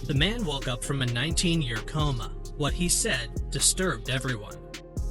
The man woke up from a 19-year coma. What he said disturbed everyone.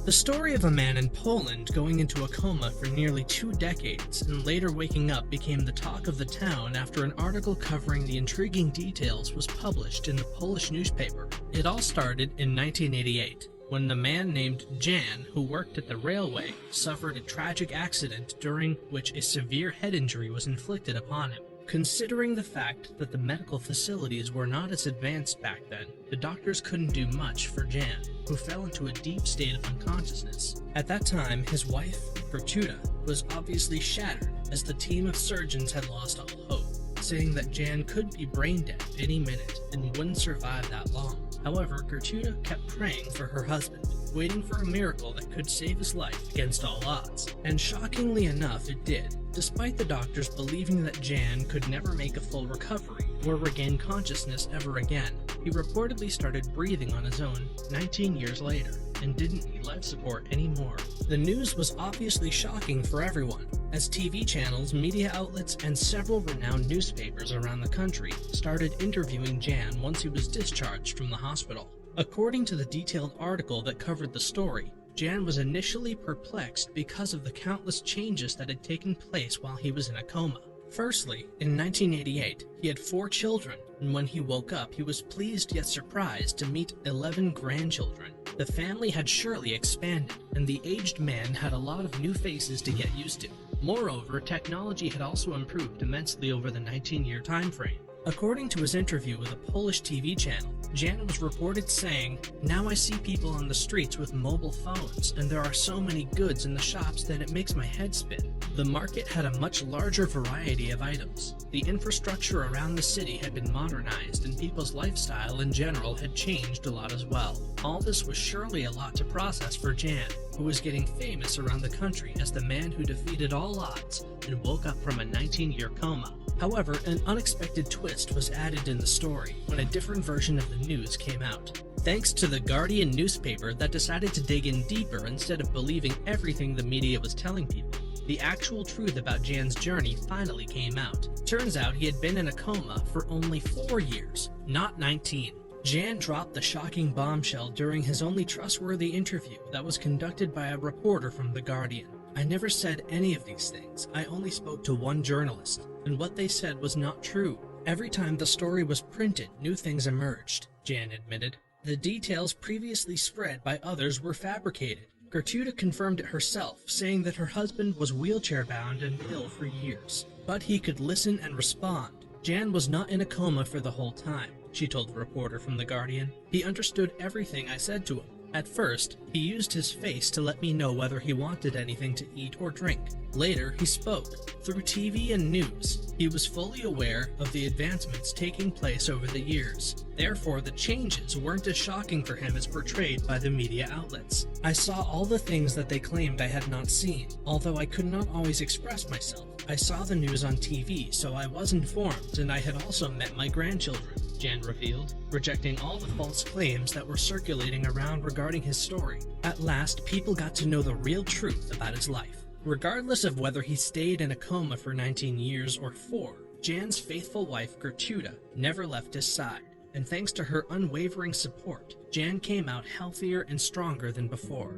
The story of a man in Poland going into a coma for nearly 2 decades and later waking up became the talk of the town after an article covering the intriguing details was published in the Polish newspaper. It all started in 1988, when the man named Jan, who worked at the railway, suffered a tragic accident during which a severe head injury was inflicted upon him. Considering the fact that the medical facilities were not as advanced back then, the doctors couldn't do much for Jan, who fell into a deep state of unconsciousness. At that time, his wife, Gertruda, was obviously shattered as the team of surgeons had lost all hope, saying that Jan could be brain dead any minute and wouldn't survive that long. However, Gertruda kept praying for her husband, waiting for a miracle that could save his life against all odds. And shockingly enough, it did, despite the doctors believing that Jan could never make a full recovery or regain consciousness ever again. He reportedly started breathing on his own 19 years later and didn't need life support anymore. The news was obviously shocking for everyone, as TV channels, media outlets, and several renowned newspapers around the country started interviewing Jan once he was discharged from the hospital. According to the detailed article that covered the story, Jan was initially perplexed because of the countless changes that had taken place while he was in a coma. Firstly, in 1988, he had 4 children, and when he woke up, he was pleased yet surprised to meet 11 grandchildren. The family had surely expanded, and the aged man had a lot of new faces to get used to. Moreover, technology had also improved immensely over the 19-year time frame. According to his interview with a Polish TV channel, Jan was reported saying, "Now I see people on the streets with mobile phones, and there are so many goods in the shops that it makes my head spin." The market had a much larger variety of items. The infrastructure around the city had been modernized, and people's lifestyle in general had changed a lot as well. All this was surely a lot to process for Jan, who was getting famous around the country as the man who defeated all odds and woke up from a 19-year coma. However, an unexpected twist was added in the story when a different version of the news came out. Thanks to the Guardian newspaper that decided to dig in deeper instead of believing everything the media was telling people, the actual truth about Jan's journey finally came out. Turns out he had been in a coma for only 4 years, not 19. Jan dropped the shocking bombshell during his only trustworthy interview that was conducted by a reporter from The Guardian. "I never said any of these things. I only spoke to one journalist, and what they said was not true. Every time the story was printed, new things emerged," Jan admitted. "The details previously spread by others were fabricated." Gertruda confirmed it herself, saying that her husband was wheelchair-bound and ill for years, but he could listen and respond. Jan was not in a coma for the whole time, she told the reporter from The Guardian. "He understood everything I said to him. At first, he used his face to let me know whether he wanted anything to eat or drink. Later, he spoke. Through TV and news, he was fully aware of the advancements taking place over the years. Therefore, the changes weren't as shocking for him as portrayed by the media outlets. I saw all the things that they claimed I had not seen, although I could not always express myself. I saw the news on TV, so I was informed, and I had also met my grandchildren," Jan revealed, rejecting all the false claims that were circulating around regarding his story. At last, people got to know the real truth about his life. Regardless of whether he stayed in a coma for 19 years or 4, Jan's faithful wife Gertruda never left his side, and thanks to her unwavering support, Jan came out healthier and stronger than before.